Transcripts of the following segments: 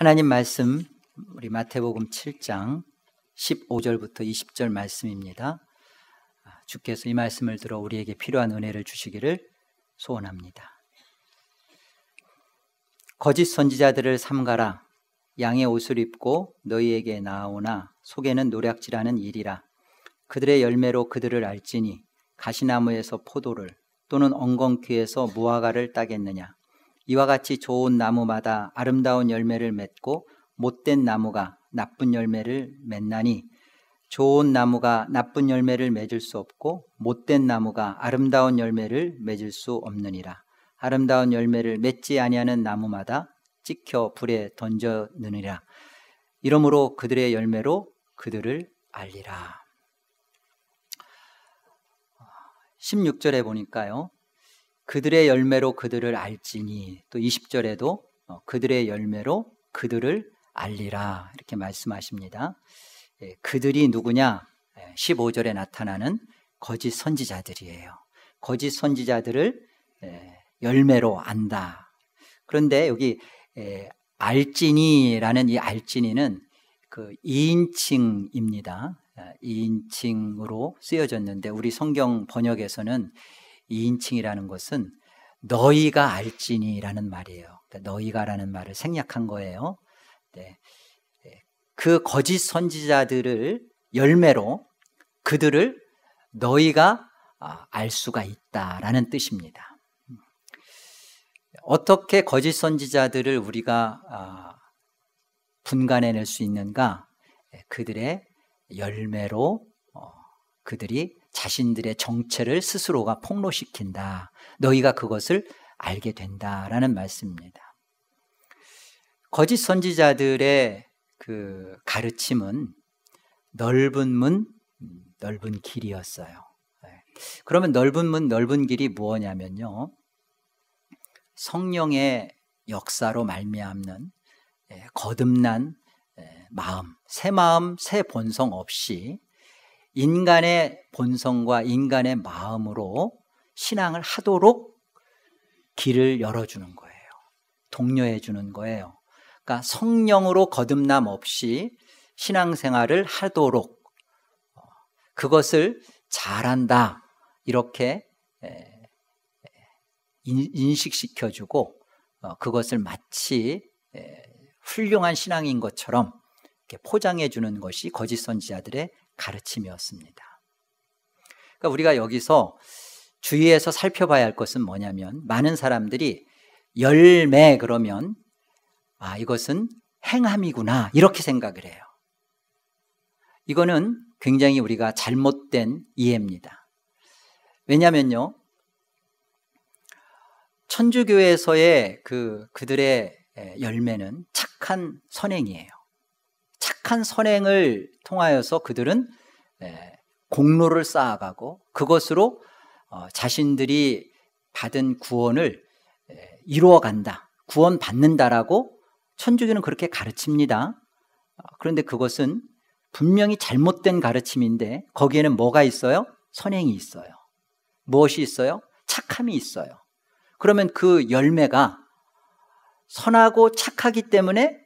하나님 말씀 우리 마태복음 7장 15절부터 20절 말씀입니다. 주께서 이 말씀을 들어 우리에게 필요한 은혜를 주시기를 소원합니다. 거짓 선지자들을 삼가라. 양의 옷을 입고 너희에게 나아오나 속에는 노략질하는 일이라. 그들의 열매로 그들을 알지니 가시나무에서 포도를 또는 엉겅퀴에서 무화과를 따겠느냐. 이와 같이 좋은 나무마다 아름다운 열매를 맺고 못된 나무가 나쁜 열매를 맺나니 좋은 나무가 나쁜 열매를 맺을 수 없고 못된 나무가 아름다운 열매를 맺을 수 없느니라. 아름다운 열매를 맺지 아니하는 나무마다 찍혀 불에 던져느니라. 이러므로 그들의 열매로 그들을 알리라. 16절에 보니까요, 그들의 열매로 그들을 알지니, 또 20절에도 그들의 열매로 그들을 알리라 이렇게 말씀하십니다. 그들이 누구냐? 15절에 나타나는 거짓 선지자들이에요. 거짓 선지자들을 열매로 안다. 그런데 여기 알지니라는 이 알지니는 그 2인칭입니다. 2인칭으로 쓰여졌는데 우리 성경 번역에서는 2인칭이라는 것은 너희가 알지니라는 말이에요. 그러니까 너희가라는 말을 생략한 거예요. 네. 그 거짓 선지자들을 열매로 그들을 너희가 알 수가 있다라는 뜻입니다. 어떻게 거짓 선지자들을 우리가 분간해낼 수 있는가? 그들의 열매로 그들이 자신들의 정체를 스스로가 폭로시킨다. 너희가 그것을 알게 된다라는 말씀입니다. 거짓 선지자들의 그 가르침은 넓은 문, 넓은 길이었어요. 그러면 넓은 문, 넓은 길이 무엇냐면요, 성령의 역사로 말미암는 거듭난 마음, 새 마음, 새 본성 없이 인간의 본성과 인간의 마음으로 신앙을 하도록 길을 열어주는 거예요. 독려해 주는 거예요. 그러니까 성령으로 거듭남 없이 신앙생활을 하도록 그것을 잘한다 이렇게 인식시켜주고 그것을 마치 훌륭한 신앙인 것처럼 포장해 주는 것이 거짓 선지자들의 가르침이었습니다. 그러니까 우리가 여기서 주의해서 살펴봐야 할 것은 뭐냐면, 많은 사람들이 열매 그러면 이것은 행함이구나 이렇게 생각을 해요. 이거는 굉장히 우리가 잘못된 이해입니다. 왜냐하면요, 천주교에서의 그들의 열매는 착한 선행이에요. 착한 선행을 통하여서 그들은 공로를 쌓아가고 그것으로 자신들이 받은 구원을 이루어간다, 구원받는다라고 천주교는 그렇게 가르칩니다. 그런데 그것은 분명히 잘못된 가르침인데 거기에는 뭐가 있어요? 선행이 있어요. 무엇이 있어요? 착함이 있어요. 그러면 그 열매가 선하고 착하기 때문에,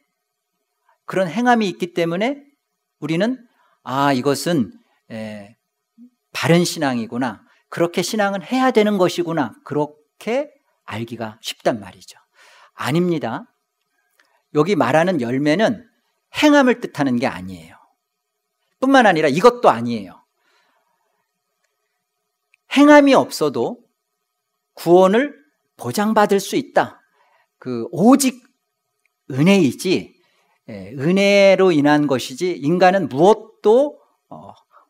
그런 행함이 있기 때문에 우리는 이것은 바른 신앙이구나, 그렇게 신앙은 해야 되는 것이구나, 그렇게 알기가 쉽단 말이죠. 아닙니다. 여기 말하는 열매는 행함을 뜻하는 게 아니에요. 뿐만 아니라 이것도 아니에요. 행함이 없어도 구원을 보장받을 수 있다. 오직 은혜이지, 은혜로 인한 것이지, 인간은 무엇도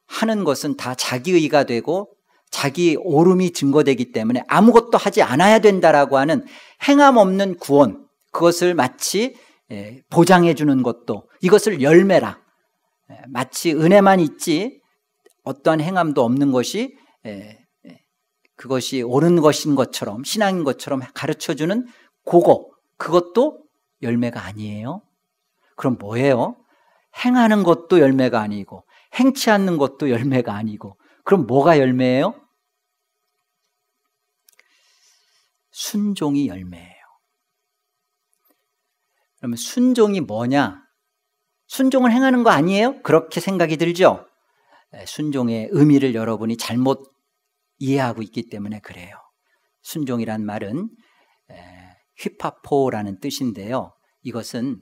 하는 것은 다 자기의가 되고 자기 옳음이 증거되기 때문에 아무것도 하지 않아야 된다라고 하는 행함 없는 구원, 그것을 마치 보장해 주는 것도, 이것을 열매라, 마치 은혜만 있지 어떠한 행함도 없는 것이 그것이 옳은 것인 것처럼, 신앙인 것처럼 가르쳐주는 그것도 열매가 아니에요. 그럼 뭐예요? 행하는 것도 열매가 아니고 행치 않는 것도 열매가 아니고, 그럼 뭐가 열매예요? 순종이 열매예요. 그러면 순종이 뭐냐? 순종을 행하는 거 아니에요? 그렇게 생각이 들죠? 순종의 의미를 여러분이 잘못 이해하고 있기 때문에 그래요. 순종이란 말은 휘파포라는 뜻인데요. 이것은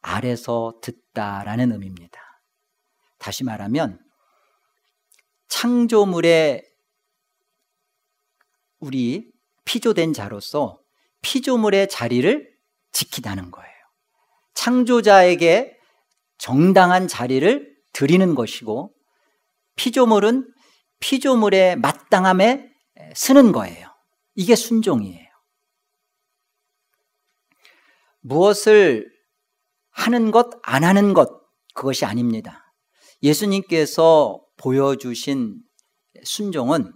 아래서 듣다라는 의미입니다. 다시 말하면 창조물에 우리 피조된 자로서 피조물의 자리를 지키다는 거예요. 창조자에게 정당한 자리를 드리는 것이고 피조물은 피조물의 마땅함에 쓰는 거예요. 이게 순종이에요. 무엇을 하는 것, 안 하는 것, 그것이 아닙니다. 예수님께서 보여주신 순종은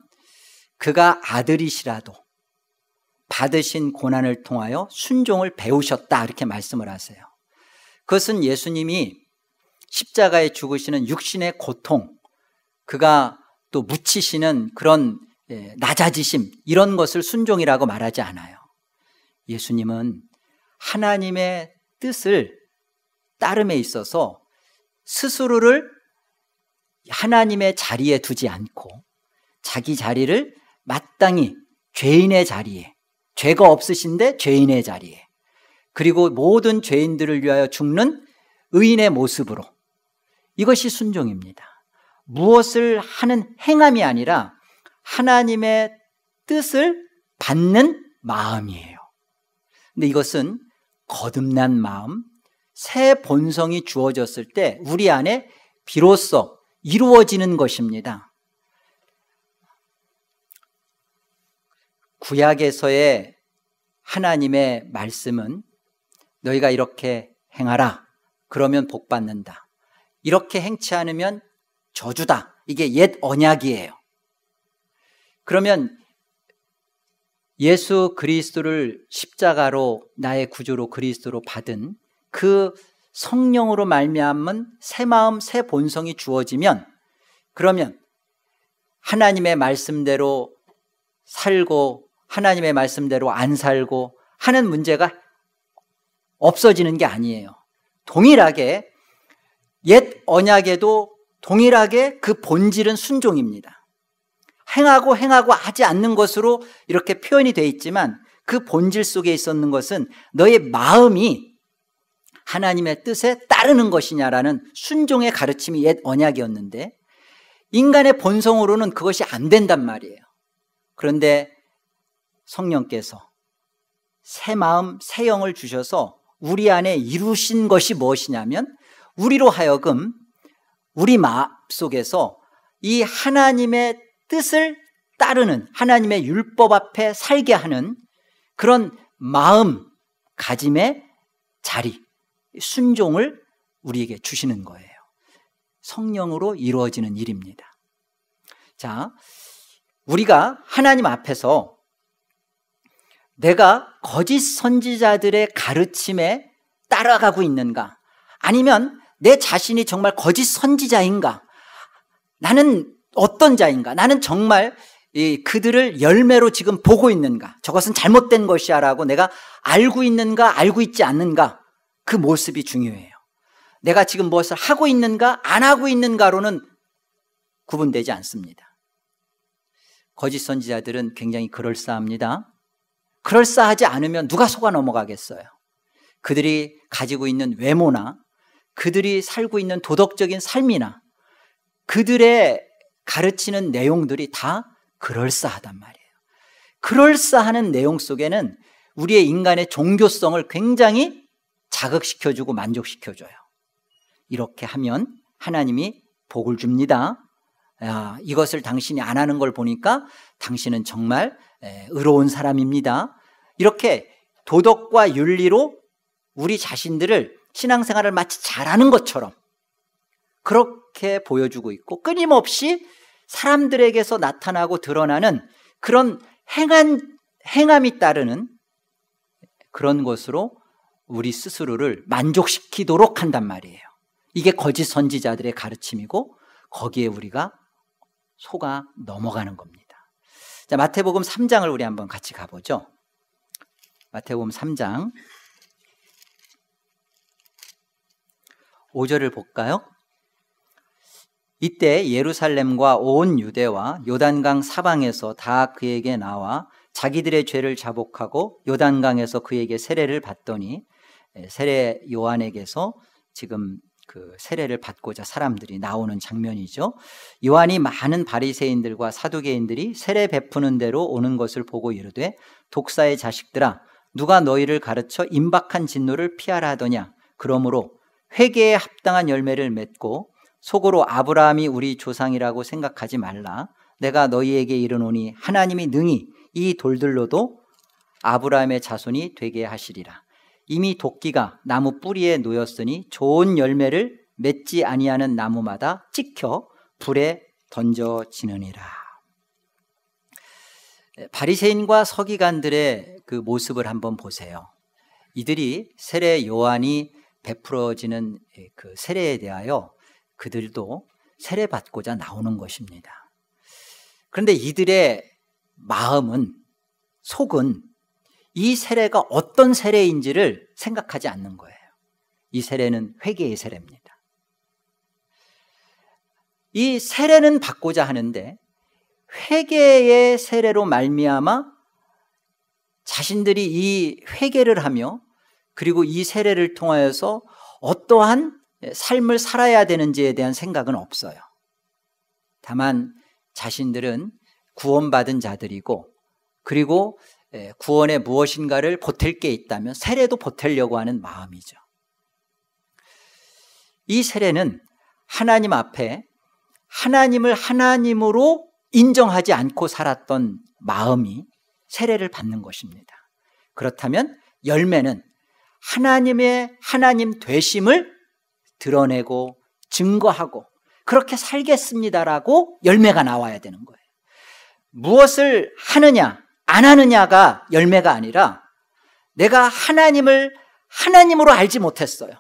그가 아들이시라도 받으신 고난을 통하여 순종을 배우셨다, 이렇게 말씀을 하세요. 그것은 예수님이 십자가에 죽으시는 육신의 고통, 그가 또 묻히시는 그런 낮아지심, 이런 것을 순종이라고 말하지 않아요. 예수님은 하나님의 뜻을 따름에 있어서 스스로를 하나님의 자리에 두지 않고 자기 자리를 마땅히 죄인의 자리에, 죄가 없으신데 죄인의 자리에, 그리고 모든 죄인들을 위하여 죽는 의인의 모습으로, 이것이 순종입니다. 무엇을 하는 행함이 아니라 하나님의 뜻을 받는 마음이에요. 근데 이것은 거듭난 마음, 새 본성이 주어졌을 때 우리 안에 비로소 이루어지는 것입니다. 구약에서의 하나님의 말씀은 너희가 이렇게 행하라, 그러면 복 받는다, 이렇게 행치 않으면 저주다, 이게 옛 언약이에요. 그러면 예수 그리스도를 십자가로 나의 구주로 그리스도로 받은 그 성령으로 말미암은 새 마음, 새 본성이 주어지면, 그러면 하나님의 말씀대로 살고 하나님의 말씀대로 안 살고 하는 문제가 없어지는 게 아니에요. 동일하게 옛 언약에도 동일하게 그 본질은 순종입니다. 행하고 하지 않는 것으로 이렇게 표현이 되어 있지만 그 본질 속에 있었는 것은 너의 마음이 하나님의 뜻에 따르는 것이냐라는 순종의 가르침이 옛 언약이었는데, 인간의 본성으로는 그것이 안 된단 말이에요. 그런데 성령께서 새 마음, 새 영을 주셔서 우리 안에 이루신 것이 무엇이냐면, 우리로 하여금 우리 마음 속에서 이 하나님의 뜻을 따르는, 하나님의 율법 앞에 살게 하는 그런 마음가짐의 자리, 순종을 우리에게 주시는 거예요. 성령으로 이루어지는 일입니다. 자, 우리가 하나님 앞에서 내가 거짓 선지자들의 가르침에 따라가고 있는가, 아니면 내 자신이 정말 거짓 선지자인가, 나는 어떤 자인가, 나는 정말 그들을 열매로 지금 보고 있는가, 저것은 잘못된 것이야 라고 내가 알고 있는가, 알고 있지 않는가, 그 모습이 중요해요. 내가 지금 무엇을 하고 있는가, 안 하고 있는가로는 구분되지 않습니다. 거짓 선지자들은 굉장히 그럴싸합니다. 그럴싸하지 않으면 누가 속아 넘어가겠어요. 그들이 가지고 있는 외모나 그들이 살고 있는 도덕적인 삶이나 그들의 가르치는 내용들이 다 그럴싸하단 말이에요. 그럴싸하는 내용 속에는 우리의 인간의 종교성을 굉장히 자극시켜주고 만족시켜줘요. 이렇게 하면 하나님이 복을 줍니다. 야, 이것을 당신이 안 하는 걸 보니까 당신은 정말 의로운 사람입니다. 이렇게 도덕과 윤리로 우리 자신들을 신앙생활을 마치 잘하는 것처럼 그렇게 보여주고 있고, 끊임없이 사람들에게서 나타나고 드러나는 그런 행함이 따르는 그런 것으로 우리 스스로를 만족시키도록 한단 말이에요. 이게 거짓 선지자들의 가르침이고, 거기에 우리가 속아 넘어가는 겁니다. 자, 마태복음 3장을 우리 한번 같이 가보죠. 마태복음 3장. 5절을 볼까요? 이때 예루살렘과 온 유대와 요단강 사방에서 다 그에게 나와 자기들의 죄를 자복하고 요단강에서 그에게 세례를 받더니, 세례 요한에게서 지금 그 세례를 받고자 사람들이 나오는 장면이죠. 요한이 많은 바리새인들과 사두개인들이 세례 베푸는 대로 오는 것을 보고 이르되, 독사의 자식들아, 누가 너희를 가르쳐 임박한 진노를 피하라 하더냐? 그러므로 회개에 합당한 열매를 맺고 속으로 아브라함이 우리 조상이라고 생각하지 말라. 내가 너희에게 이르노니 하나님이 능히 이 돌들로도 아브라함의 자손이 되게 하시리라. 이미 도끼가 나무 뿌리에 놓였으니 좋은 열매를 맺지 아니하는 나무마다 찍혀 불에 던져지느니라. 바리새인과 서기관들의 그 모습을 한번 보세요. 이들이 세례 요한이 베풀어지는 그 세례에 대하여 그들도 세례 받고자 나오는 것입니다. 그런데 이들의 마음은, 속은 이 세례가 어떤 세례인지를 생각하지 않는 거예요. 이 세례는 회개의 세례입니다. 이 세례는 받고자 하는데 회개의 세례로 말미암아 자신들이 이 회개를 하며 그리고 이 세례를 통하여서 어떠한 삶을 살아야 되는지에 대한 생각은 없어요. 다만 자신들은 구원받은 자들이고, 그리고 구원에 무엇인가를 보탤 게 있다면 세례도 보태려고 하는 마음이죠. 이 세례는 하나님 앞에 하나님을 하나님으로 인정하지 않고 살았던 마음이 세례를 받는 것입니다. 그렇다면 열매는 하나님의 하나님 되심을 드러내고 증거하고 그렇게 살겠습니다라고 열매가 나와야 되는 거예요. 무엇을 하느냐 안 하느냐가 열매가 아니라, 내가 하나님을 하나님으로 알지 못했어요.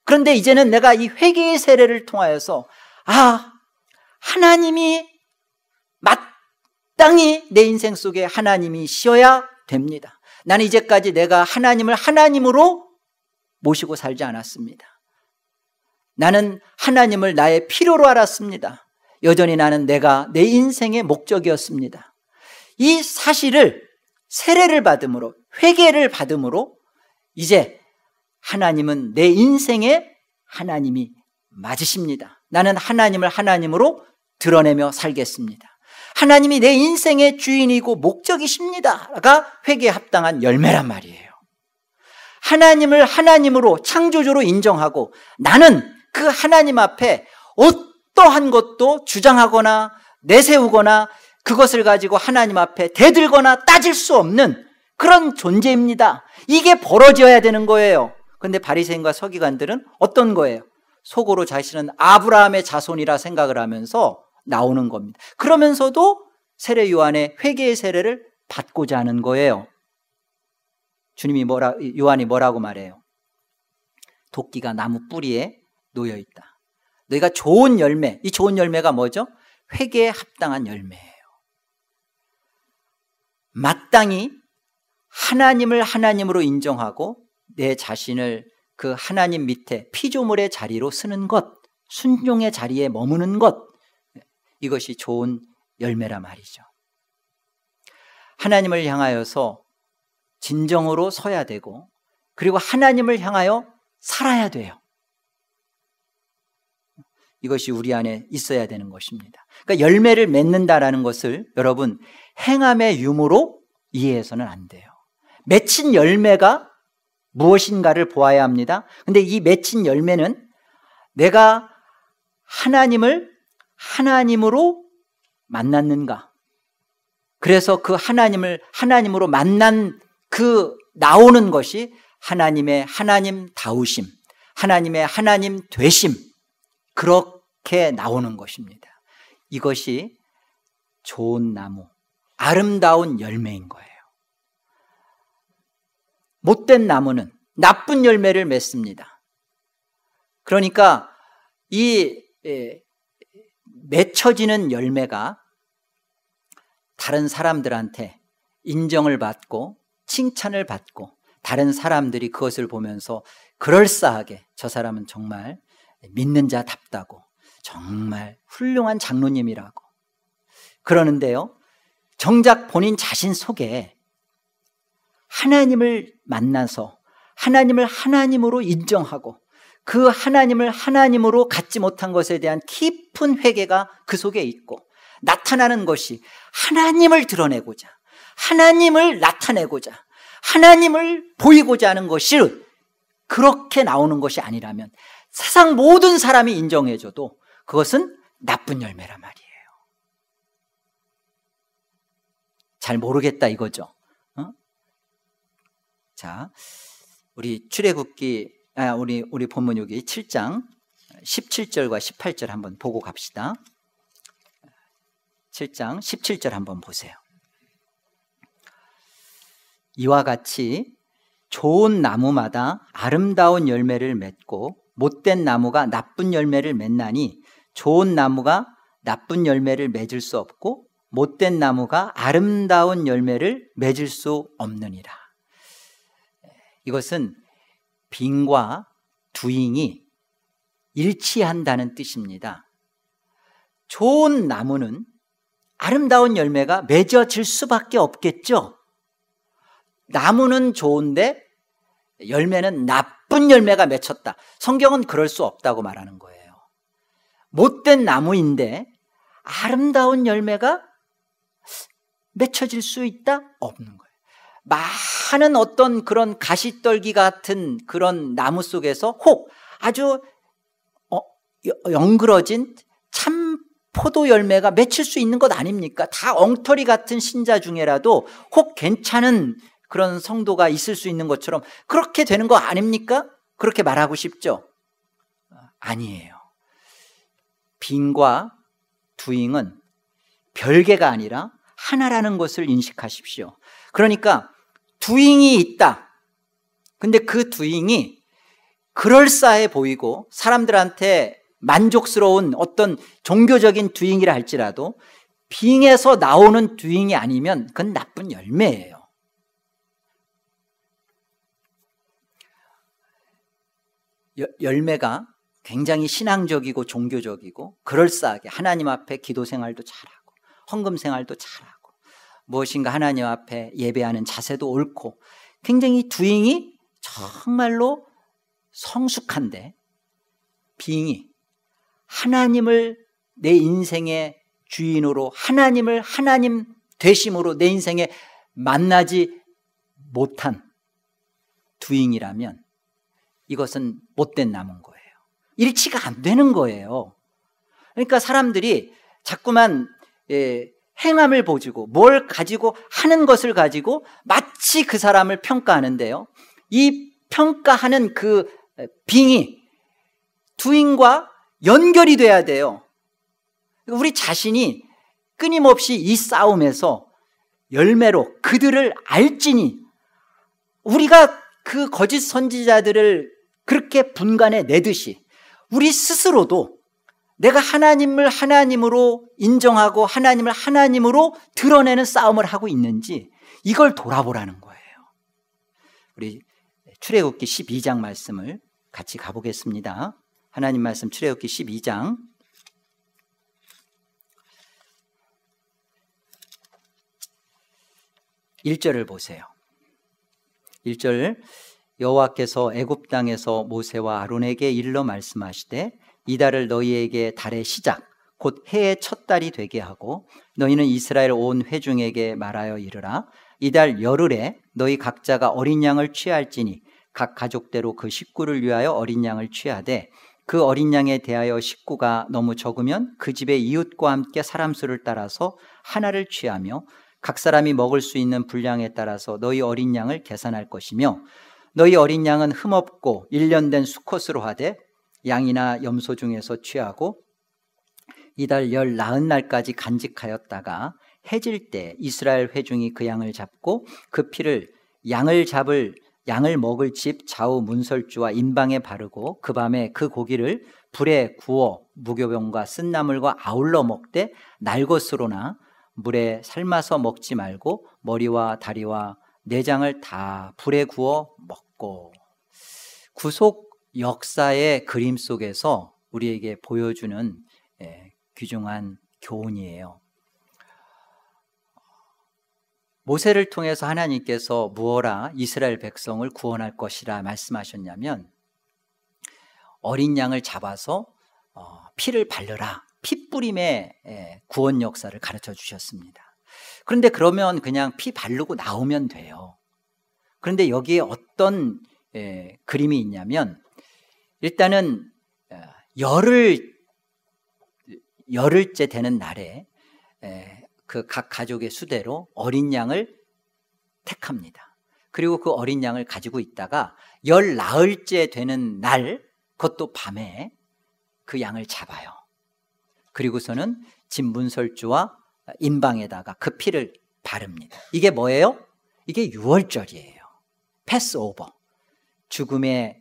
그런데 이제는 내가 이 회개의 세례를 통하여서 하나님이 마땅히 내 인생 속에 하나님이셔야 됩니다. 나는 이제까지 내가 하나님을 하나님으로 모시고 살지 않았습니다. 나는 하나님을 나의 필요로 알았습니다. 여전히 나는 내가 내 인생의 목적이었습니다. 이 사실을 세례를 받음으로, 회개를 받음으로 이제 하나님은 내 인생의 하나님이 맞으십니다. 나는 하나님을 하나님으로 드러내며 살겠습니다. 하나님이 내 인생의 주인이고 목적이십니다가 회개에 합당한 열매란 말이에요. 하나님을 하나님으로, 창조주로 인정하고 나는 그 하나님 앞에 어떠한 것도 주장하거나 내세우거나 그것을 가지고 하나님 앞에 대들거나 따질 수 없는 그런 존재입니다. 이게 벌어져야 되는 거예요. 그런데 바리새인과 서기관들은 어떤 거예요? 속으로 자신은 아브라함의 자손이라 생각을 하면서 나오는 겁니다. 그러면서도 세례 요한의 회개의 세례를 받고자 하는 거예요. 요한이 뭐라고 말해요? 도끼가 나무 뿌리에 놓여 있다. 너희가 좋은 열매, 이 좋은 열매가 뭐죠? 회개에 합당한 열매예요. 마땅히 하나님을 하나님으로 인정하고 내 자신을 그 하나님 밑에 피조물의 자리로 쓰는 것, 순종의 자리에 머무는 것, 이것이 좋은 열매라 말이죠. 하나님을 향하여서 진정으로 서야 되고, 그리고 하나님을 향하여 살아야 돼요. 이것이 우리 안에 있어야 되는 것입니다. 그러니까 열매를 맺는다라는 것을 여러분 행함의 유무로 이해해서는 안 돼요. 맺힌 열매가 무엇인가를 보아야 합니다. 그런데 이 맺힌 열매는 내가 하나님을 하나님으로 만났는가, 그래서 그 하나님을 하나님으로 만난 그 나오는 것이 하나님의 하나님다우심, 하나님의 하나님 되심, 그렇게 나오는 것입니다. 이것이 좋은 나무, 아름다운 열매인 거예요. 못된 나무는 나쁜 열매를 맺습니다. 그러니까 이 맺혀지는 열매가 다른 사람들한테 인정을 받고 칭찬을 받고 다른 사람들이 그것을 보면서 그럴싸하게 저 사람은 정말 믿는 자답다고 정말 훌륭한 장로님이라고 그러는데요, 정작 본인 자신 속에 하나님을 만나서 하나님을 하나님으로 인정하고 그 하나님을 하나님으로 갖지 못한 것에 대한 깊은 회개가 그 속에 있고, 나타나는 것이 하나님을 드러내고자, 하나님을 나타내고자, 하나님을 보이고자 하는 것이 그렇게 나오는 것이 아니라면 세상 모든 사람이 인정해줘도 그것은 나쁜 열매란 말이에요. 잘 모르겠다 이거죠. 자, 우리 출애굽기 우리 본문 여기 7장 17절과 18절 한번 보고 갑시다. 7장 17절 한번 보세요. 이와 같이 좋은 나무마다 아름다운 열매를 맺고 못된 나무가 나쁜 열매를 맺나니 좋은 나무가 나쁜 열매를 맺을 수 없고 못된 나무가 아름다운 열매를 맺을 수 없느니라. 이것은 빙과 두잉이 일치한다는 뜻입니다. 좋은 나무는 아름다운 열매가 맺어질 수밖에 없겠죠. 나무는 좋은데 열매는 나쁜 열매가 맺혔다. 성경은 그럴 수 없다고 말하는 거예요. 못된 나무인데 아름다운 열매가 맺혀질 수 있다? 없는 거예요. 많은 어떤 그런 가시떨기 같은 그런 나무 속에서 혹 아주 엉그러진 참 포도 열매가 맺힐 수 있는 것 아닙니까? 다 엉터리 같은 신자 중에라도 혹 괜찮은 그런 성도가 있을 수 있는 것처럼 그렇게 되는 거 아닙니까? 그렇게 말하고 싶죠? 아니에요. 빙과 두잉은 별개가 아니라 하나라는 것을 인식하십시오. 그러니까 두잉이 있다. 근데 그 두잉이 그럴싸해 보이고 사람들한테 만족스러운 어떤 종교적인 두잉이라 할지라도 빙에서 나오는 두잉이 아니면 그건 나쁜 열매예요. 열매가 굉장히 신앙적이고 종교적이고 그럴싸하게 하나님 앞에 기도 생활도 잘하고 헌금 생활도 잘하고 무엇인가 하나님 앞에 예배하는 자세도 옳고 굉장히 두잉이 정말로 성숙한데, 빙이 하나님을 내 인생의 주인으로 하나님을 하나님 되심으로 내 인생에 만나지 못한 두잉이라면 이것은 못된 나무인 거예요. 일치가 안 되는 거예요. 그러니까 사람들이 자꾸만 행함을 보지고 뭘 가지고 하는 것을 가지고 마치 그 사람을 평가하는데요, 이 평가하는 그 빙이 두잉과 연결이 돼야 돼요. 우리 자신이 끊임없이 이 싸움에서 열매로 그들을 알지니, 우리가 그 거짓 선지자들을 그렇게 분간해 내듯이 우리 스스로도 내가 하나님을 하나님으로 인정하고 하나님을 하나님으로 드러내는 싸움을 하고 있는지 이걸 돌아보라는 거예요. 우리 출애굽기 12장 말씀을 같이 가보겠습니다. 하나님 말씀 출애굽기 12장 1절을 보세요. 1절, 여호와께서 애굽 땅에서 모세와 아론에게 일러 말씀하시되 이달을 너희에게 달의 시작 곧 해의 첫 달이 되게 하고 너희는 이스라엘 온 회중에게 말하여 이르라. 이달 열흘에 너희 각자가 어린 양을 취할지니 각 가족대로 그 식구를 위하여 어린 양을 취하되 그 어린 양에 대하여 식구가 너무 적으면 그 집의 이웃과 함께 사람 수를 따라서 하나를 취하며 각 사람이 먹을 수 있는 분량에 따라서 너희 어린 양을 계산할 것이며 너희 어린 양은 흠없고 1년 된 수컷으로 하되 양이나 염소 중에서 취하고 이달 열 나흔 날까지 간직하였다가 해질 때 이스라엘 회중이 그 양을 잡고 그 피를 양을 먹을 집 좌우 문설주와 인방에 바르고 그 밤에 그 고기를 불에 구워 무교병과 쓴나물과 아울러 먹되 날 것으로나 물에 삶아서 먹지 말고 머리와 다리와 내장을 다 불에 구워 먹고. 구속 역사의 그림 속에서 우리에게 보여주는 귀중한 교훈이에요. 모세를 통해서 하나님께서 무엇라 이스라엘 백성을 구원할 것이라 말씀하셨냐면 어린 양을 잡아서 피를 바르라, 피뿌림의 구원 역사를 가르쳐 주셨습니다. 그런데 그러면 그냥 피 바르고 나오면 돼요. 그런데 여기에 어떤 그림이 있냐면 일단은 열흘째 되는 날에 그 각 가족의 수대로 어린 양을 택합니다. 그리고 그 어린 양을 가지고 있다가 열 나흘째 되는 날, 그것도 밤에 그 양을 잡아요. 그리고서는 진문설주와 인방에다가 그 피를 바릅니다. 이게 뭐예요? 이게 유월절이에요. 패스오버. 죽음의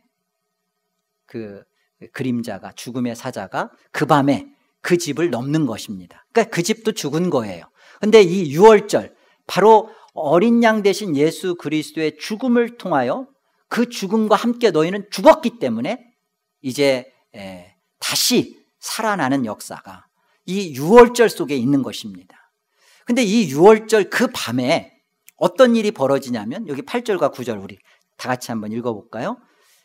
그 그림자가, 죽음의 사자가 그 밤에 그 집을 넘는 것입니다. 그러니까 그 집도 죽은 거예요. 근데 이 유월절, 바로 어린 양 대신 예수 그리스도의 죽음을 통하여 그 죽음과 함께 너희는 죽었기 때문에 이제 다시 살아나는 역사가 이 유월절 속에 있는 것입니다. 근데 이 유월절 그 밤에 어떤 일이 벌어지냐면 여기 8절과 9절 우리 다 같이 한번 읽어볼까요?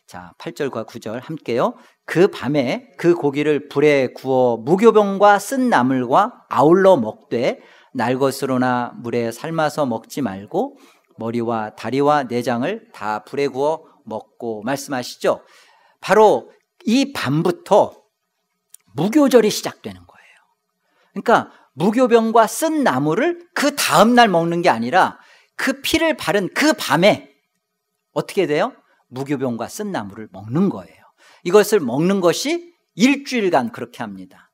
자, 8절과 9절 함께요. 그 밤에 그 고기를 불에 구워 무교병과 쓴 나물과 아울러 먹되 날 것으로나 물에 삶아서 먹지 말고 머리와 다리와 내장을 다 불에 구워 먹고 말씀하시죠. 바로 이 밤부터 무교절이 시작되는 거예요. 그러니까 무교병과 쓴 나물을 그 다음날 먹는 게 아니라 그 피를 바른 그 밤에 어떻게 돼요? 무교병과 쓴 나물을 먹는 거예요. 이것을 먹는 것이 일주일간 그렇게 합니다.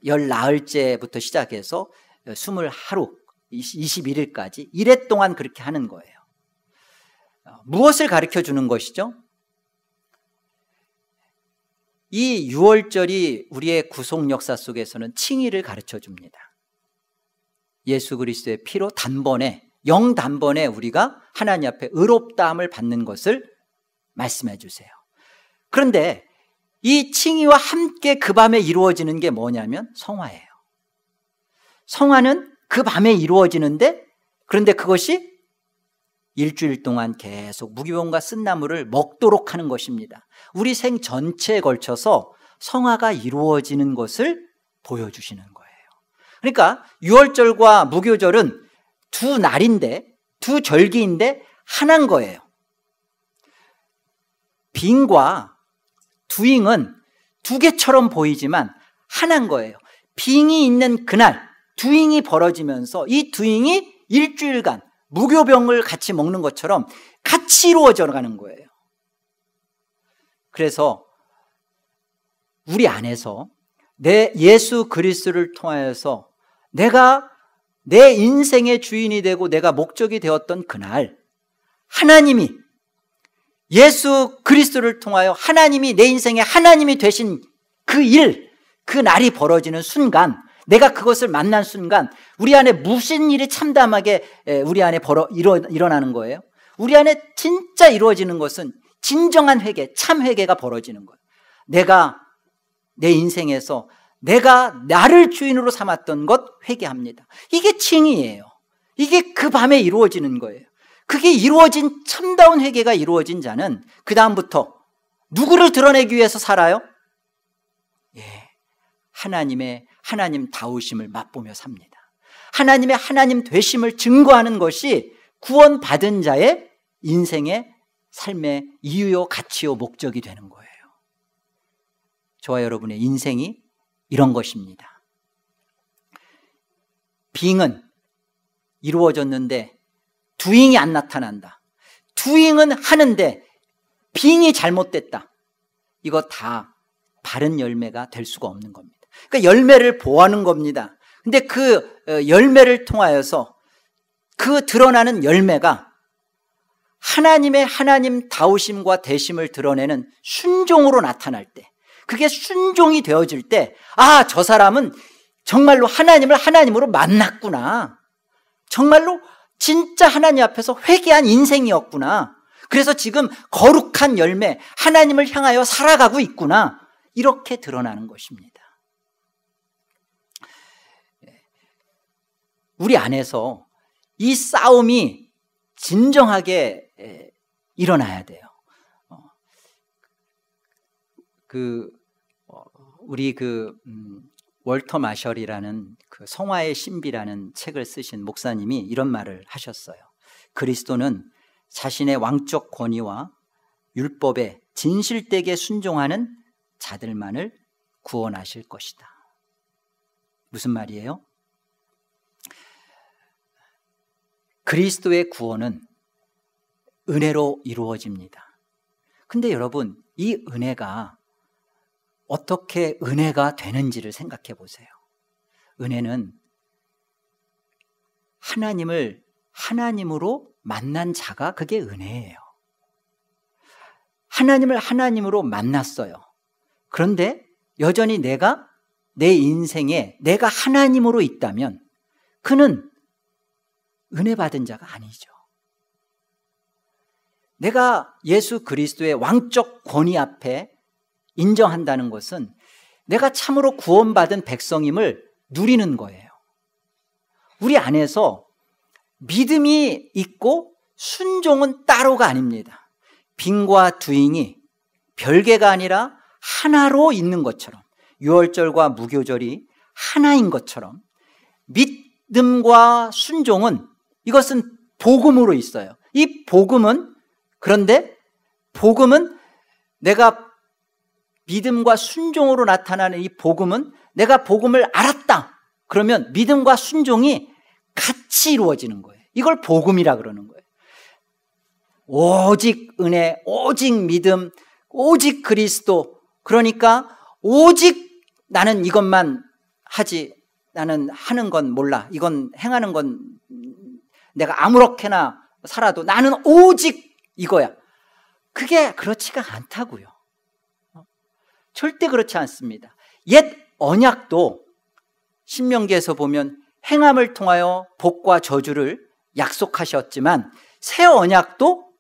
열 나흘째부터 시작해서 20하루, 21일까지 1회 동안 그렇게 하는 거예요. 무엇을 가르쳐 주는 것이죠? 이 유월절이 우리의 구속 역사 속에서는 칭의를 가르쳐 줍니다. 예수 그리스도의 피로 단번에, 영단번에 우리가 하나님 앞에 의롭다함을 받는 것을 말씀해 주세요. 그런데 이 칭의와 함께 그 밤에 이루어지는 게 뭐냐면 성화예요. 성화는 그 밤에 이루어지는데, 그런데 그것이 일주일 동안 계속 무교병과 쓴 나물을 먹도록 하는 것입니다. 우리 생 전체에 걸쳐서 성화가 이루어지는 것을 보여주시는 거예요. 그러니까 유월절과 무교절은 두 날인데, 두 절기인데 하나인 거예요. 빙과 두잉은 두 개처럼 보이지만 하나인 거예요. 빙이 있는 그날 두잉이 벌어지면서 이 두잉이 일주일간 무교병을 같이 먹는 것처럼 같이 이루어져 가는 거예요. 그래서 우리 안에서 내 예수 그리스도를 통하여서 내가 내 인생의 주인이 되고 내가 목적이 되었던 그날, 하나님이 예수 그리스도를 통하여 하나님이 내 인생의 하나님이 되신 그 일, 그 날이 벌어지는 순간, 내가 그것을 만난 순간 우리 안에 무슨 일이 참담하게 우리 안에 일어나는 거예요? 우리 안에 진짜 이루어지는 것은 진정한 회개, 참 회개가 벌어지는 거예요. 내가 내 인생에서 내가 나를 주인으로 삼았던 것 회개합니다. 이게 칭의예요. 이게 그 밤에 이루어지는 거예요. 그게 이루어진 참다운 회개가 이루어진 자는 그 다음부터 누구를 드러내기 위해서 살아요? 하나님 다우심을 맛보며 삽니다. 하나님의 하나님 되심을 증거하는 것이 구원받은 자의 인생의 삶의 이유요 가치요 목적이 되는 거예요. 저와 여러분의 인생이 이런 것입니다. 빙은 이루어졌는데 두잉이 안 나타난다. 두잉은 하는데 빙이 잘못됐다. 이거 다 바른 열매가 될 수가 없는 겁니다. 그러니까 열매를 보하는 겁니다. 근데 그 열매를 통하여서 그 드러나는 열매가 하나님의 하나님 다우심과 대심을 드러내는 순종으로 나타날 때, 그게 순종이 되어질 때, 아, 저 사람은 정말로 하나님을 하나님으로 만났구나. 정말로 진짜 하나님 앞에서 회개한 인생이었구나. 그래서 지금 거룩한 열매, 하나님을 향하여 살아가고 있구나, 이렇게 드러나는 것입니다. 우리 안에서 이 싸움이 진정하게 일어나야 돼요. 우리 월터 마셜이라는 그 성화의 신비라는 책을 쓰신 목사님이 이런 말을 하셨어요. 그리스도는 자신의 왕적 권위와 율법에 진실되게 순종하는 자들만을 구원하실 것이다. 무슨 말이에요? 그리스도의 구원은 은혜로 이루어집니다. 근데 여러분, 이 은혜가 어떻게 은혜가 되는지를 생각해 보세요. 은혜는 하나님을 하나님으로 만난 자가 그게 은혜예요. 하나님을 하나님으로 만났어요. 그런데 여전히 내가 내 인생에 내가 하나님으로 있다면 그는 은혜 받은 자가 아니죠. 내가 예수 그리스도의 왕적 권위 앞에 인정한다는 것은 내가 참으로 구원받은 백성임을 누리는 거예요. 우리 안에서 믿음이 있고 순종은 따로가 아닙니다. 빈과 두잉이 별개가 아니라 하나로 있는 것처럼, 유월절과 무교절이 하나인 것처럼 믿음과 순종은, 이것은 복음으로 있어요. 이 복음은, 그런데 복음은 내가 믿음과 순종으로 나타나는 이 복음은, 내가 복음을 알았다 그러면 믿음과 순종이 같이 이루어지는 거예요. 이걸 복음이라 그러는 거예요. 오직 은혜, 오직 믿음, 오직 그리스도, 그러니까 오직 나는 이것만 하지, 나는 하는 건 몰라, 이건 행하는 건 내가 아무렇게나 살아도 나는 오직 이거야. 그게 그렇지가 않다고요. 절대 그렇지 않습니다. 옛 언약도 신명기에서 보면 행함을 통하여 복과 저주를 약속하셨지만 새 언약도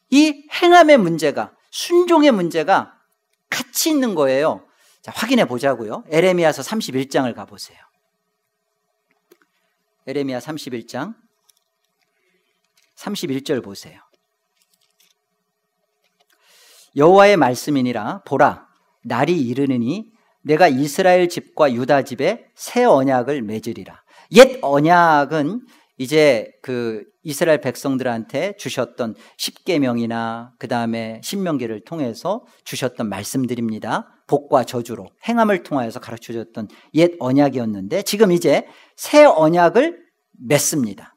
이 행함의 문제가, 순종의 문제가 같이 있는 거예요. 자, 확인해 보자고요. 에레미야서 31장을 가보세요. 에레미야 31장 31절 보세요. 여호와의 말씀이니라. 보라, 날이 이르느니 내가 이스라엘 집과 유다 집에 새 언약을 맺으리라. 옛 언약은 이제 그 이스라엘 백성들한테 주셨던 십계명이나 그 다음에 신명기를 통해서 주셨던 말씀들입니다. 복과 저주로 행함을 통하여서 가르쳐 줬던 옛 언약이었는데 지금 이제 새 언약을 맺습니다.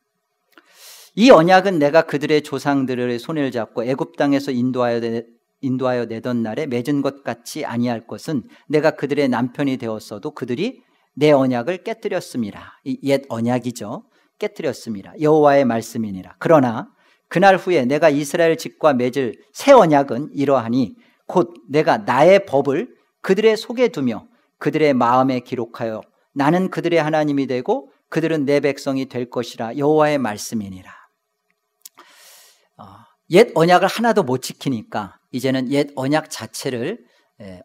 이 언약은 내가 그들의 조상들의 손을 잡고 애굽 땅에서 인도하여 내던 날에 맺은 것 같이 아니할 것은 내가 그들의 남편이 되었어도 그들이 내 언약을 깨뜨렸음이라. 이 옛 언약이죠. 깨뜨렸음이라. 여호와의 말씀이니라. 그러나 그날 후에 내가 이스라엘 집과 맺을 새 언약은 이러하니 곧 내가 나의 법을 그들의 속에 두며 그들의 마음에 기록하여 나는 그들의 하나님이 되고 그들은 내 백성이 될 것이라. 여호와의 말씀이니라. 옛 언약을 하나도 못 지키니까 이제는 옛 언약 자체를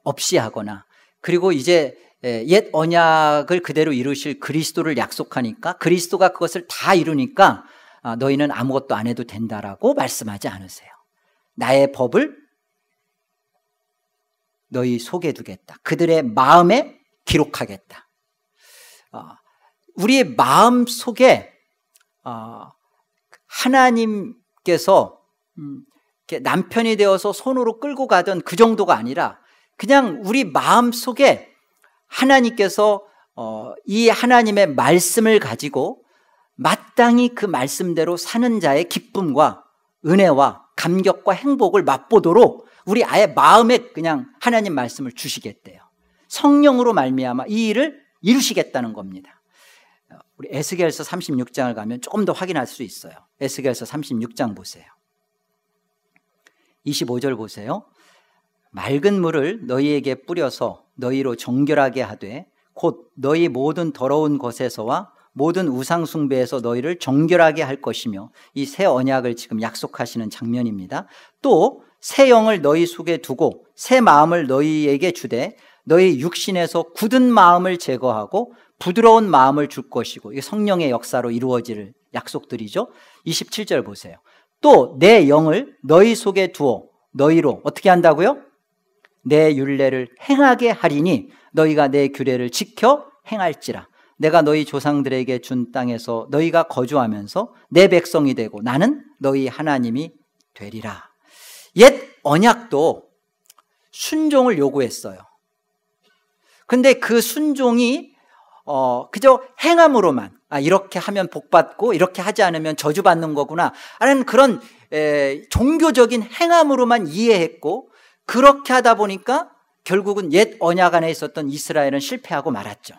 없이 하거나, 그리고 이제 옛 언약을 그대로 이루실 그리스도를 약속하니까 그리스도가 그것을 다 이루니까 너희는 아무것도 안 해도 된다라고 말씀하지 않으세요. 나의 법을 너희 속에 두겠다. 그들의 마음에 기록하겠다. 우리의 마음 속에 하나님께서 남편이 되어서 손으로 끌고 가던 그 정도가 아니라 그냥 우리 마음 속에 하나님께서 이 하나님의 말씀을 가지고 마땅히 그 말씀대로 사는 자의 기쁨과 은혜와 감격과 행복을 맛보도록 우리 아예 마음에 그냥 하나님 말씀을 주시겠대요. 성령으로 말미암아 이 일을 이루시겠다는 겁니다. 우리 에스겔서 36장을 가면 조금 더 확인할 수 있어요. 에스겔서 36장 보세요. 25절 보세요. 맑은 물을 너희에게 뿌려서 너희로 정결하게 하되 곧 너희 모든 더러운 것에서와 모든 우상 숭배에서 너희를 정결하게 할 것이며, 이 새 언약을 지금 약속하시는 장면입니다. 또 새 영을 너희 속에 두고 새 마음을 너희에게 주되 너희 육신에서 굳은 마음을 제거하고 부드러운 마음을 줄 것이고, 이게 성령의 역사로 이루어질 약속들이죠. 27절 보세요. 또 내 영을 너희 속에 두어 너희로 어떻게 한다고요? 내 율례를 행하게 하리니 너희가 내 규례를 지켜 행할지라. 내가 너희 조상들에게 준 땅에서 너희가 거주하면서 내 백성이 되고 나는 너희 하나님이 되리라. 옛 언약도 순종을 요구했어요. 근데 그 순종이 그저 행함으로만, 이렇게 하면 복받고 이렇게 하지 않으면 저주받는 거구나 라는 그런 종교적인 행함으로만 이해했고, 그렇게 하다 보니까 결국은 옛 언약 안에 있었던 이스라엘은 실패하고 말았죠.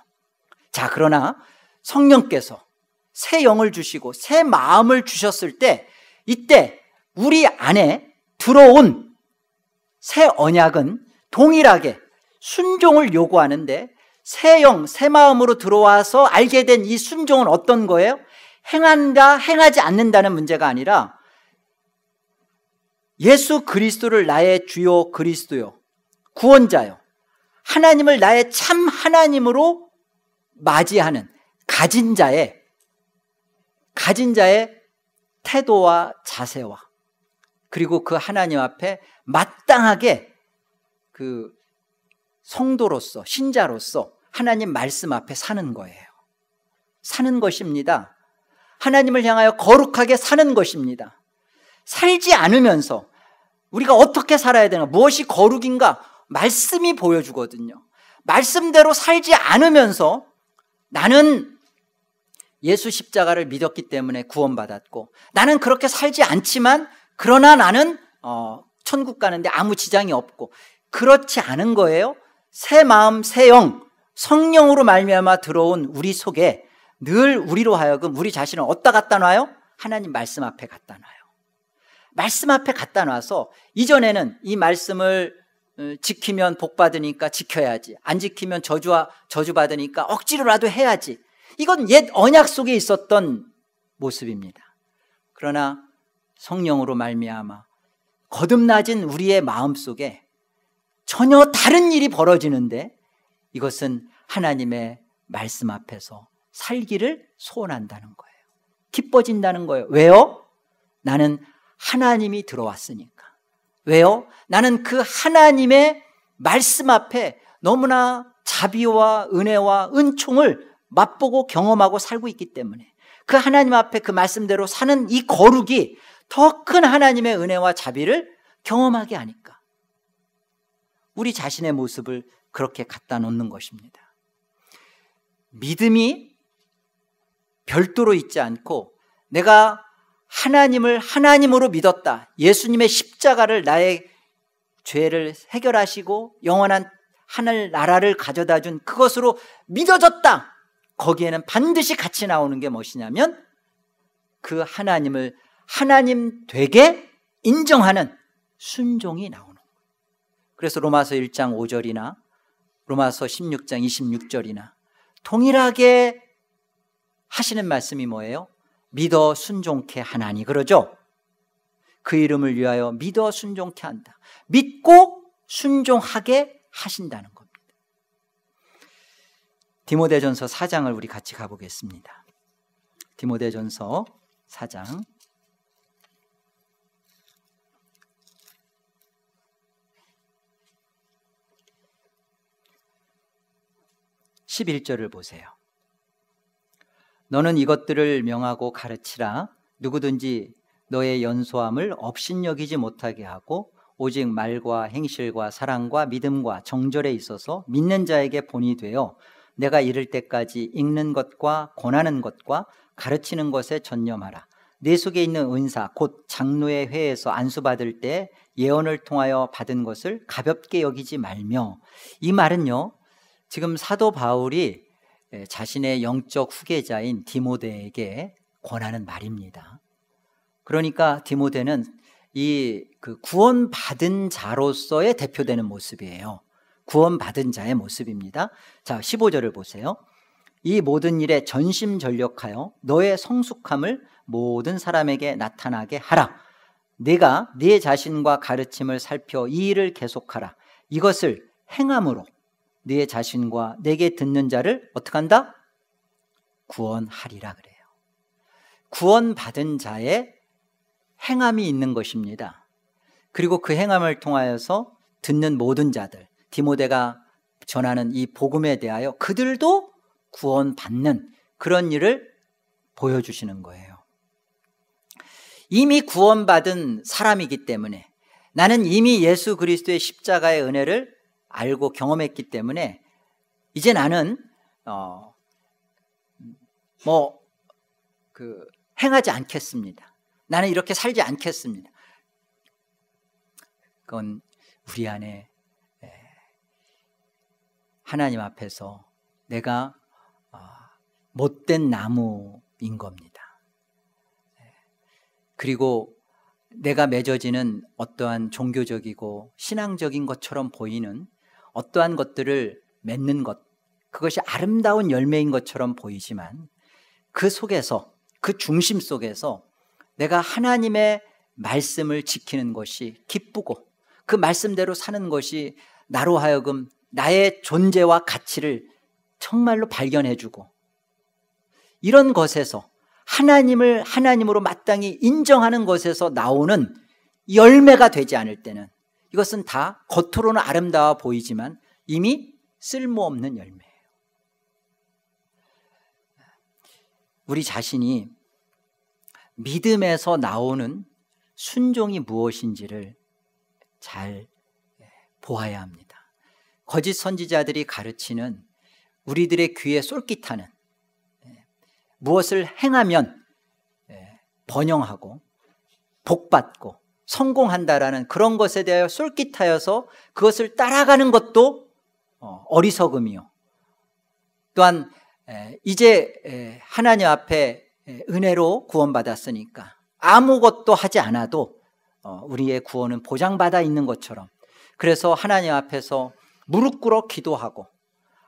자, 그러나 성령께서 새 영을 주시고 새 마음을 주셨을 때, 이때 우리 안에 들어온 새 언약은 동일하게 순종을 요구하는데, 새 영, 새 마음으로 들어와서 알게 된 이 순종은 어떤 거예요? 행한다, 행하지 않는다는 문제가 아니라 예수 그리스도를 나의 주요 그리스도요, 구원자요, 하나님을 나의 참 하나님으로 맞이하는 가진 자의 태도와 자세와, 그리고 그 하나님 앞에 마땅하게 그 성도로서, 신자로서 하나님 말씀 앞에 사는 거예요. 사는 것입니다. 하나님을 향하여 거룩하게 사는 것입니다. 살지 않으면서 우리가 어떻게 살아야 되나, 무엇이 거룩인가, 말씀이 보여주거든요. 말씀대로 살지 않으면서 나는 예수 십자가를 믿었기 때문에 구원받았고, 나는 그렇게 살지 않지만 그러나 나는 천국 가는데 아무 지장이 없고, 그렇지 않은 거예요. 새 마음, 새 영, 성령으로 말미암아 들어온 우리 속에 늘 우리로 하여금 우리 자신을 어디다 갖다 놔요? 하나님 말씀 앞에 갖다 놔요. 말씀 앞에 갖다 놔서 이전에는 이 말씀을 지키면 복 받으니까 지켜야지, 안 지키면 저주 받으니까 억지로라도 해야지, 이건 옛 언약 속에 있었던 모습입니다. 그러나 성령으로 말미암아 거듭나진 우리의 마음속에 전혀 다른 일이 벌어지는데, 이것은 하나님의 말씀 앞에서 살기를 소원한다는 거예요. 기뻐진다는 거예요. 왜요? 나는 하나님이 들어왔으니까. 왜요? 나는 그 하나님의 말씀 앞에 너무나 자비와 은혜와 은총을 맛보고 경험하고 살고 있기 때문에, 그 하나님 앞에 그 말씀대로 사는 이 거룩이 더 큰 하나님의 은혜와 자비를 경험하게 하니까 우리 자신의 모습을 그렇게 갖다 놓는 것입니다. 믿음이 별도로 있지 않고, 내가 하나님을 하나님으로 믿었다, 예수님의 십자가를 나의 죄를 해결하시고 영원한 하늘 나라를 가져다 준 그것으로 믿어졌다, 거기에는 반드시 같이 나오는 게 무엇이냐면 그 하나님을 하나님 되게 인정하는 순종이 나오는 거예요. 그래서 로마서 1장 5절이나 로마서 16장 26절이나 동일하게 하시는 말씀이 뭐예요? 믿어 순종케 하나니, 그러죠? 그 이름을 위하여 믿어 순종케 한다. 믿고 순종하게 하신다는 겁니다. 디모데전서 4장을 우리 같이 가보겠습니다. 디모데전서 4장 11절을 보세요. 너는 이것들을 명하고 가르치라. 누구든지 너의 연소함을 업신여기지 못하게 하고 오직 말과 행실과 사랑과 믿음과 정절에 있어서 믿는 자에게 본이 되어 내가 이를 때까지 읽는 것과 권하는 것과 가르치는 것에 전념하라. 내 속에 있는 은사 곧 장로의 회에서 안수받을 때 예언을 통하여 받은 것을 가볍게 여기지 말며. 이 말은요, 지금 사도 바울이 자신의 영적 후계자인 디모데에게 권하는 말입니다. 그러니까 디모데는 이 구원받은 자로서의 대표되는 모습이에요. 구원받은 자의 모습입니다. 자, 15절을 보세요. 이 모든 일에 전심전력하여 너의 성숙함을 모든 사람에게 나타나게 하라. 네가 네 자신과 가르침을 살펴 이 일을 계속하라. 이것을 행함으로 네 자신과 내게 듣는 자를 어떻게 한다? 구원하리라 그래요. 구원받은 자의 행함이 있는 것입니다. 그리고 그 행함을 통하여서 듣는 모든 자들, 디모데가 전하는 이 복음에 대하여 그들도 구원받는 그런 일을 보여주시는 거예요. 이미 구원받은 사람이기 때문에, 나는 이미 예수 그리스도의 십자가의 은혜를 알고 경험했기 때문에 이제 나는 행하지 않겠습니다. 나는 이렇게 살지 않겠습니다. 그건 우리 안에 하나님 앞에서 내가 못된 나무인 겁니다. 그리고 내가 맺어지는 어떠한 종교적이고 신앙적인 것처럼 보이는 어떠한 것들을 맺는 것, 그것이 아름다운 열매인 것처럼 보이지만 그 속에서, 그 중심 속에서 내가 하나님의 말씀을 지키는 것이 기쁘고 그 말씀대로 사는 것이 나로 하여금 나의 존재와 가치를 정말로 발견해주고, 이런 것에서 하나님을 하나님으로 마땅히 인정하는 것에서 나오는 열매가 되지 않을 때는 이것은 다 겉으로는 아름다워 보이지만 이미 쓸모없는 열매예요. 우리 자신이 믿음에서 나오는 순종이 무엇인지를 잘 보아야 합니다. 거짓 선지자들이 가르치는 우리들의 귀에 쏠깃하는, 무엇을 행하면 번영하고 복받고 성공한다라는 그런 것에 대하여 쏠깃하여서 그것을 따라가는 것도 어리석음이요, 또한 이제 하나님 앞에 은혜로 구원받았으니까 아무것도 하지 않아도 우리의 구원은 보장받아 있는 것처럼, 그래서 하나님 앞에서 무릎 꿇어 기도하고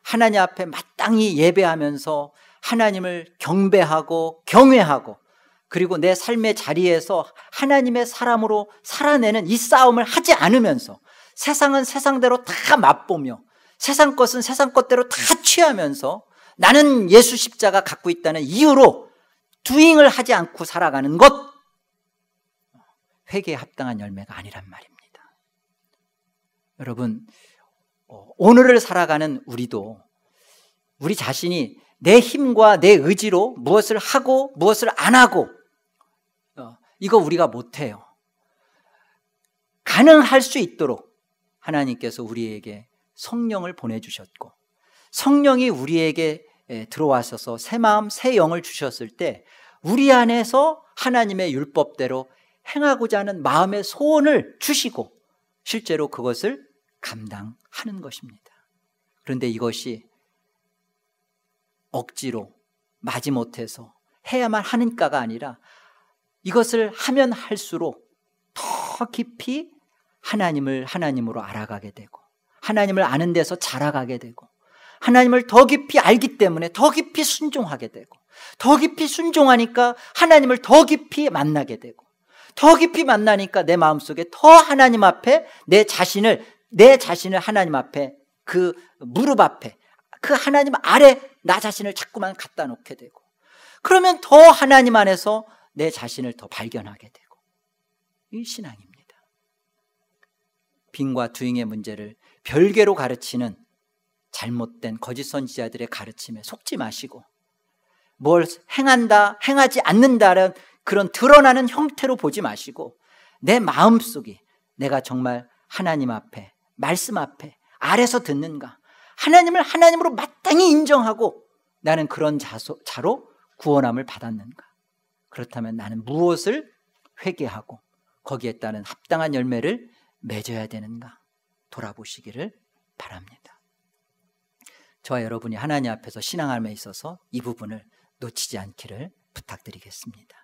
하나님 앞에 마땅히 예배하면서 하나님을 경배하고 경외하고, 그리고 내 삶의 자리에서 하나님의 사람으로 살아내는 이 싸움을 하지 않으면서 세상은 세상대로 다 맛보며 세상 것은 세상 것대로 다 취하면서 나는 예수 십자가 갖고 있다는 이유로 두잉을 하지 않고 살아가는 것, 회개에 합당한 열매가 아니란 말입니다. 여러분, 오늘을 살아가는 우리도 우리 자신이 내 힘과 내 의지로 무엇을 하고 무엇을 안 하고, 이거 우리가 못해요. 가능할 수 있도록 하나님께서 우리에게 성령을 보내주셨고, 성령이 우리에게 들어와셔서 새 마음 새 영을 주셨을 때 우리 안에서 하나님의 율법대로 행하고자 하는 마음의 소원을 주시고 실제로 그것을 감당하는 것입니다. 그런데 이것이 억지로 마지못해서 해야만 하는가가 아니라 이것을 하면 할수록 더 깊이 하나님을 하나님으로 알아가게 되고 하나님을 아는 데서 자라가게 되고 하나님을 더 깊이 알기 때문에 더 깊이 순종하게 되고 더 깊이 순종하니까 하나님을 더 깊이 만나게 되고 더 깊이 만나니까 내 마음속에 더 하나님 앞에 내 자신을 하나님 앞에 그 무릎 앞에 그 하나님 아래 나 자신을 자꾸만 갖다 놓게 되고 그러면 더 하나님 안에서 내 자신을 더 발견하게 되고 이 신앙입니다. 빙과 두잉의 문제를 별개로 가르치는 잘못된 거짓 선지자들의 가르침에 속지 마시고 뭘 행한다 행하지 않는다는 그런 드러나는 형태로 보지 마시고 내 마음속이 내가 정말 하나님 앞에 말씀 앞에 아래서 듣는가, 하나님을 하나님으로 마땅히 인정하고 나는 그런 자로 구원함을 받았는가, 그렇다면 나는 무엇을 회개하고 거기에 따른 합당한 열매를 맺어야 되는가 돌아보시기를 바랍니다. 저와 여러분이 하나님 앞에서 신앙함에 있어서 이 부분을 놓치지 않기를 부탁드리겠습니다.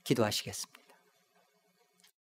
기도하시겠습니다.